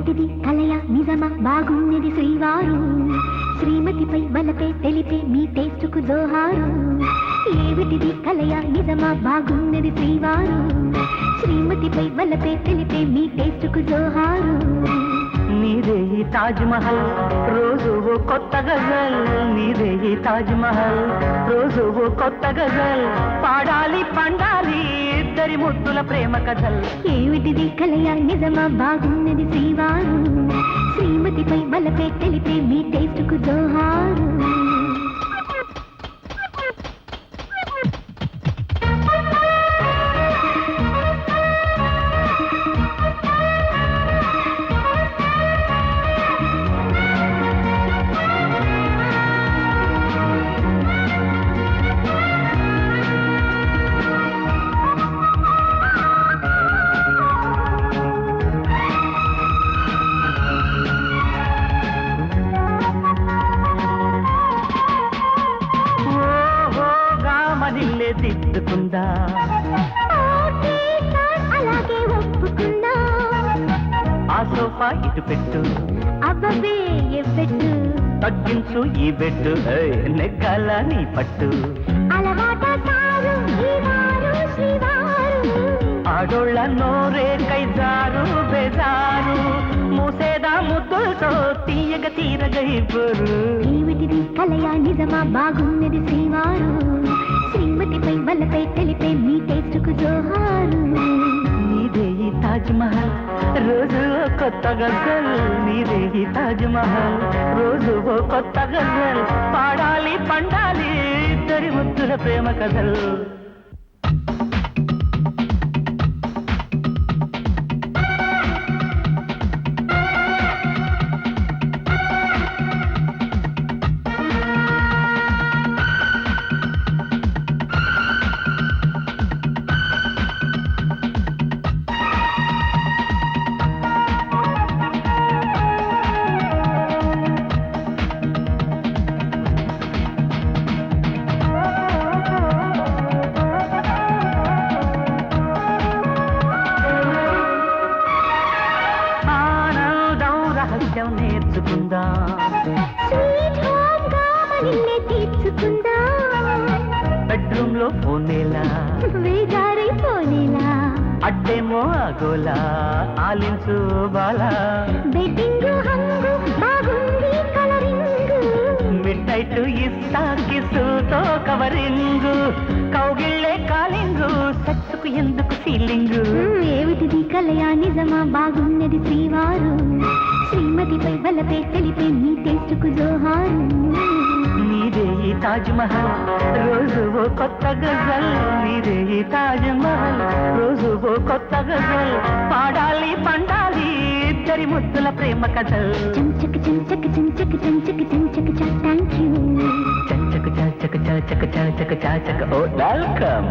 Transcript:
ఏమిటిది కలయ నిజమా బాగున్నది శ్రీవారు శ్రీమతిపై వలపే తెలిపే మీ టేస్టుకు జోహారు ఏమిటిది కలయ నిజమా బాగున్నది శ్రీవారు శ్రీమతిపై వలపే తెలిపే మీ టేస్టుకు జోహారు నీదే ఈ తాజ్ మహల్ రోజు ఓ కొత్త గజల్ నీదే ఈ తాజ్ మహల్ రోజు ఓ కొత్త గజల్ పాడాలి పండాలి ఇద్దరి ముద్దుల ప్రేమ కథల్ ఏమిటిది కలయ నిజమా బాగున్నది శ్రీవారు శ్రీమతిపై వలపే తెలిపే మీ టేస్టుకు జోహారు దిద్దుకుందా అలాగే ఒప్పుకుందా ఆ సోఫా ఇటు పెట్టు అబ్బే ఎవ్వెట్టు తగ్గించు ఈ బెట్టు నెగ్గాల నీ పట్టు అలవాట సారు శ్రీవారు ఆడోళ్ళ నోరే కైజారు బేజారు మూసేదా ముద్దులతో తీయగ తీరగ ఇవ్వరు ఏమిటిది కలయ నిజమా బాగున్నది శ్రీవారు శ్రీమతిపై వలపై తెలిపే మీ టేస్టుకు జోహారు నీదే ఈ తాజ్ మహల్ రోజు ఓ కొత్త గజల్ నీదే ఈ తాజ్ మహల్ రోజు ఓ కొత్త గజల్ పాడాలి పండాలి ఇద్దరి ముద్దుల ప్రేమ కథలు నేర్చుకుందా బెడ్రూమ్ లో పోనేలా అడ్డేమో ఆగోలా ఆలించు బాలా మిడ్ నైట్ ఇస్తా కిస్సుతో కవరింగు కౌగిళ్ళే కాలింగు సెక్స్కు ఎందుకు ఫీలింగు ఏమిటిది కలయ నిజమా బాగున్నది శ్రీవారు శ్రీమతిపై వలపే తెలిపే మీ టేస్టుకు జోహారు నీదే ఈ తాజ్ మహల్ రోజు ఓ కొత్త గజల్ నీదే ఈ తాజ్ మహల్ రోజు ఓ కొత్త గజల్ పాడాలి పండాలి ఇద్దరి ముద్దుల ప్రేమ కథల్ చంచక చంచక చంచక చంచక చంచక థ్యాంక్ యూ చంచక చాచక చాచక చాచక చాచక ఓ వెల్కమ్